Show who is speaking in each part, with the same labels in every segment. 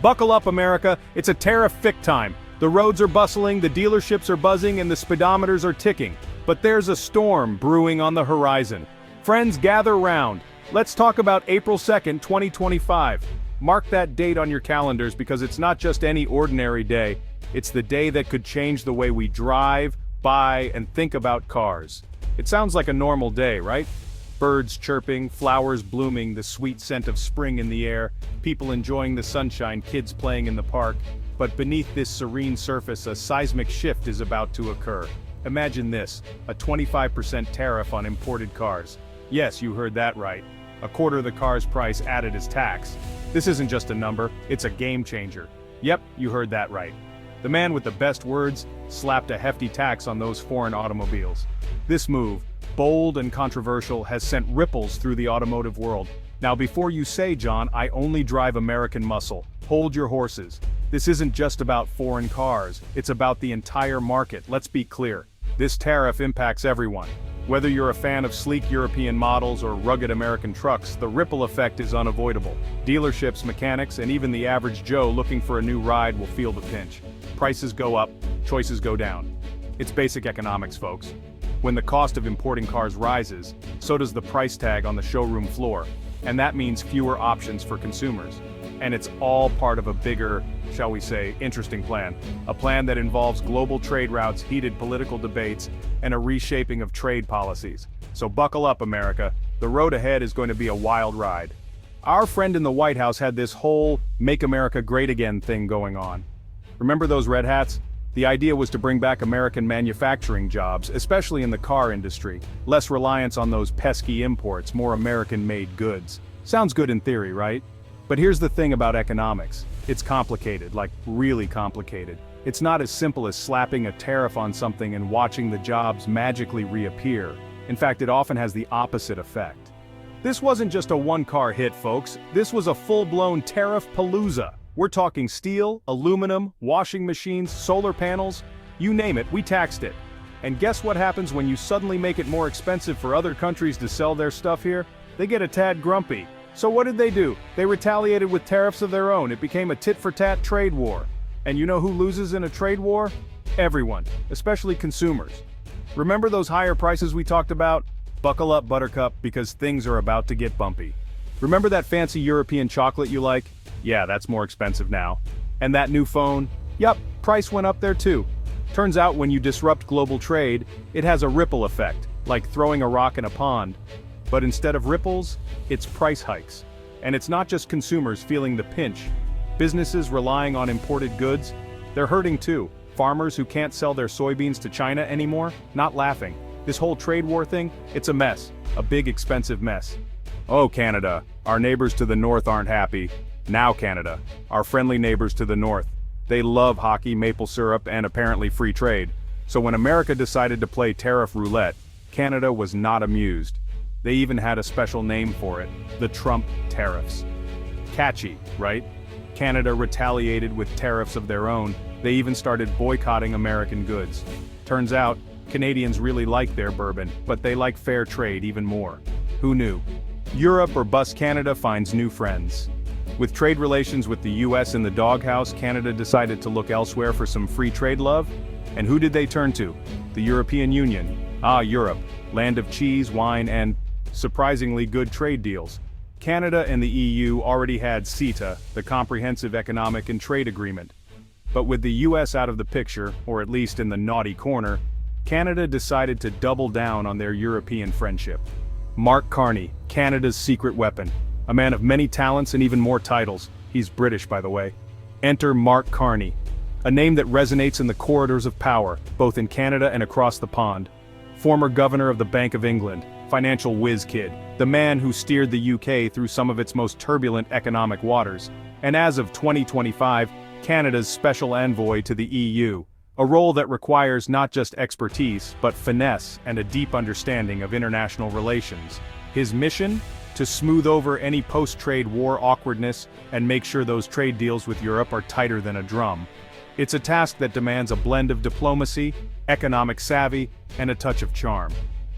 Speaker 1: Buckle up, America, it's a tariff time. The roads are bustling, the dealerships are buzzing, and the speedometers are ticking. But there's a storm brewing on the horizon. Friends, gather round. Let's talk about April 2nd, 2025. Mark that date on your calendars because it's not just any ordinary day. It's the day that could change the way we drive, buy, and think about cars. It sounds like a normal day, right? Birds chirping, flowers blooming, the sweet scent of spring in the air, people enjoying the sunshine, kids playing in the park. But beneath this serene surface, a seismic shift is about to occur. Imagine this, a 25% tariff on imported cars. Yes, you heard that right. A quarter of the car's price added as tax. This isn't just a number, it's a game changer. Yep, you heard that right. The man with the best words slapped a hefty tax on those foreign automobiles. This move, bold and controversial, has sent ripples through the automotive world. Now before you say, John, I only drive American muscle, hold your horses. This isn't just about foreign cars, it's about the entire market. Let's be clear. This tariff impacts everyone. Whether you're a fan of sleek European models or rugged American trucks, the ripple effect is unavoidable. Dealerships, mechanics, and even the average Joe looking for a new ride will feel the pinch. Prices go up, choices go down. It's basic economics, folks. When the cost of importing cars rises, so does the price tag on the showroom floor. And that means fewer options for consumers. And it's all part of a bigger, shall we say, interesting plan. A plan that involves global trade routes, heated political debates, and a reshaping of trade policies. So buckle up, America. The road ahead is going to be a wild ride. Our friend in the White House had this whole "Make America Great Again" thing going on. Remember those red hats? The idea was to bring back American manufacturing jobs, especially in the car industry. Less reliance on those pesky imports, more American-made goods. Sounds good in theory, right? But here's the thing about economics. It's complicated, like really complicated. It's not as simple as slapping a tariff on something and watching the jobs magically reappear. In fact, it often has the opposite effect. This wasn't just a one-car hit, folks. This was a full-blown tariff palooza. We're talking steel, aluminum, washing machines, solar panels, you name it, we taxed it. And guess what happens when you suddenly make it more expensive for other countries to sell their stuff here? They get a tad grumpy. So what did they do? They retaliated with tariffs of their own. It became a tit-for-tat trade war. And you know who loses in a trade war? Everyone, especially consumers. Remember those higher prices we talked about? Buckle up, Buttercup, because things are about to get bumpy. Remember that fancy European chocolate you like? Yeah, that's more expensive now. And that new phone? Yup, price went up there too. Turns out when you disrupt global trade, it has a ripple effect, like throwing a rock in a pond. But instead of ripples, it's price hikes. And it's not just consumers feeling the pinch. Businesses relying on imported goods, they're hurting too. Farmers who can't sell their soybeans to China anymore, not laughing. This whole trade war thing, it's a mess. A big expensive mess. Oh, Canada, our neighbors to the north aren't happy. Now Canada, our friendly neighbors to the north. They love hockey, maple syrup, and apparently free trade. So when America decided to play tariff roulette, Canada was not amused. They even had a special name for it, the Trump tariffs. Catchy, right? Canada retaliated with tariffs of their own. They even started boycotting American goods. Turns out, Canadians really like their bourbon, but they like fair trade even more. Who knew? Europe or bust Canada finds new friends. With trade relations with the US in the doghouse, Canada decided to look elsewhere for some free trade love. And who did they turn to? The European Union. Ah, Europe, land of cheese, wine, and surprisingly good trade deals. Canada and the EU already had CETA, the Comprehensive Economic and Trade Agreement. But with the US out of the picture, or at least in the naughty corner, Canada decided to double down on their European friendship. Mark Carney, Canada's secret weapon. A man of many talents and even more titles. He's British, by the way. Enter Mark Carney. A name that resonates in the corridors of power, both in Canada and across the pond. Former governor of the Bank of England, financial whiz kid, the man who steered the UK through some of its most turbulent economic waters. And as of 2025, Canada's special envoy to the EU. A role that requires not just expertise, but finesse and a deep understanding of international relations. His mission? To smooth over any post-trade war awkwardness and make sure those trade deals with Europe are tighter than a drum. It's a task that demands a blend of diplomacy, economic savvy, and a touch of charm.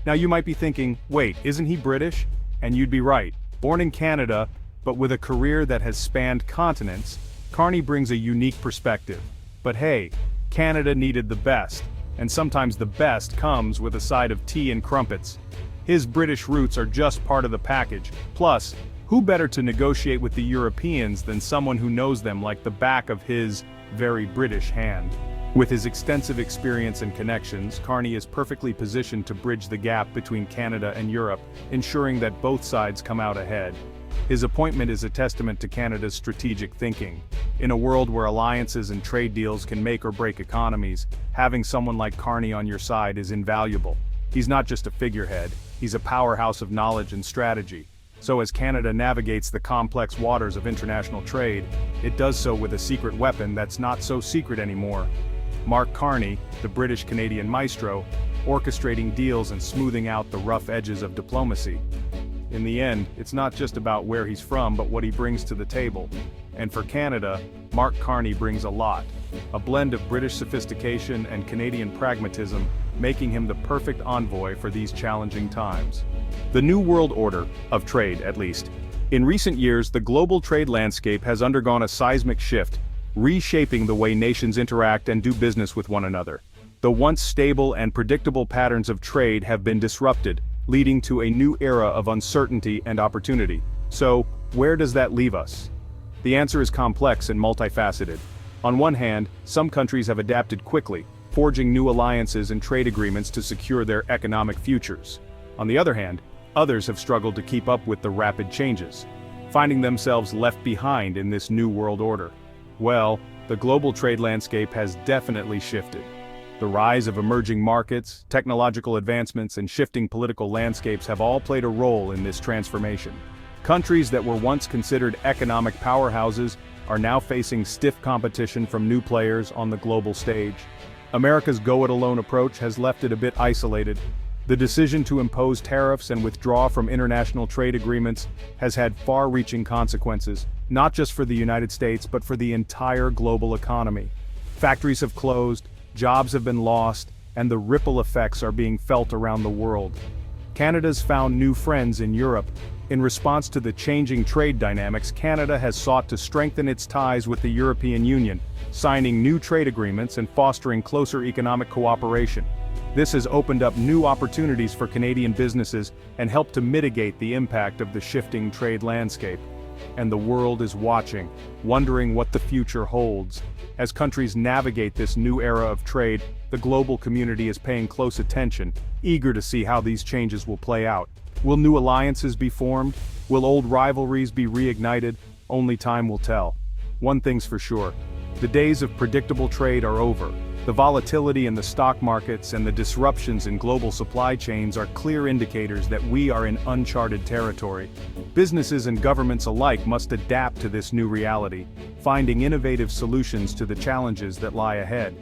Speaker 1: Now you might be thinking, wait, isn't he British? And you'd be right. Born in Canada, but with a career that has spanned continents, Carney brings a unique perspective. But hey, Canada needed the best, and sometimes the best comes with a side of tea and crumpets. His British roots are just part of the package. Plus, who better to negotiate with the Europeans than someone who knows them like the back of his very British hand? With his extensive experience and connections, Carney is perfectly positioned to bridge the gap between Canada and Europe, ensuring that both sides come out ahead. His appointment is a testament to Canada's strategic thinking. In a world where alliances and trade deals can make or break economies, having someone like Carney on your side is invaluable. He's not just a figurehead, he's a powerhouse of knowledge and strategy. So as Canada navigates the complex waters of international trade, it does so with a secret weapon that's not so secret anymore. Mark Carney, the British-Canadian maestro, orchestrating deals and smoothing out the rough edges of diplomacy. In the end, it's not just about where he's from but what he brings to the table. And for Canada, Mark Carney brings a lot. A blend of British sophistication and Canadian pragmatism, making him the perfect envoy for these challenging times. The New World Order, of trade at least. In recent years, the global trade landscape has undergone a seismic shift, reshaping the way nations interact and do business with one another. The once stable and predictable patterns of trade have been disrupted, leading to a new era of uncertainty and opportunity. So, where does that leave us? The answer is complex and multifaceted. On one hand, some countries have adapted quickly, forging new alliances and trade agreements to secure their economic futures. On the other hand, others have struggled to keep up with the rapid changes, finding themselves left behind in this new world order. Well, the global trade landscape has definitely shifted. The rise of emerging markets, technological advancements, and shifting political landscapes have all played a role in this transformation. Countries that were once considered economic powerhouses are now facing stiff competition from new players on the global stage. America's go-it-alone approach has left it a bit isolated. The decision to impose tariffs and withdraw from international trade agreements has had far-reaching consequences, not just for the United States but for the entire global economy. Factories have closed, jobs have been lost, and the ripple effects are being felt around the world. Canada's found new friends in Europe. In response to the changing trade dynamics, Canada has sought to strengthen its ties with the European Union, signing new trade agreements and fostering closer economic cooperation. This has opened up new opportunities for Canadian businesses and helped to mitigate the impact of the shifting trade landscape. And the world is watching, wondering what the future holds. As countries navigate this new era of trade, the global community is paying close attention, eager to see how these changes will play out. Will new alliances be formed? Will old rivalries be reignited? Only time will tell. One thing's for sure, the days of predictable trade are over. The volatility in the stock markets and the disruptions in global supply chains are clear indicators that we are in uncharted territory. Businesses and governments alike must adapt to this new reality, finding innovative solutions to the challenges that lie ahead.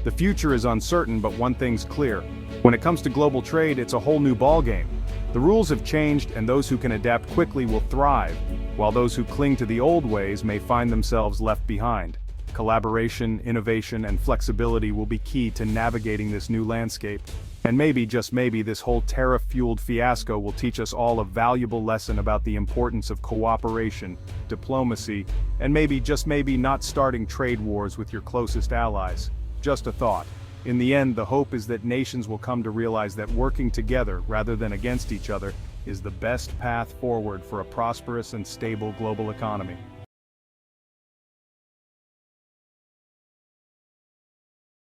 Speaker 1: The future is uncertain, but one thing's clear. When it comes to global trade, it's a whole new ballgame. The rules have changed, and those who can adapt quickly will thrive, while those who cling to the old ways may find themselves left behind. Collaboration, innovation, and flexibility will be key to navigating this new landscape. And maybe, just maybe, this whole tariff-fueled fiasco will teach us all a valuable lesson about the importance of cooperation, diplomacy, and maybe, just maybe, not starting trade wars with your closest allies. Just a thought. In the end, the hope is that nations will come to realize that working together, rather than against each other, is the best path forward for a prosperous and stable global economy.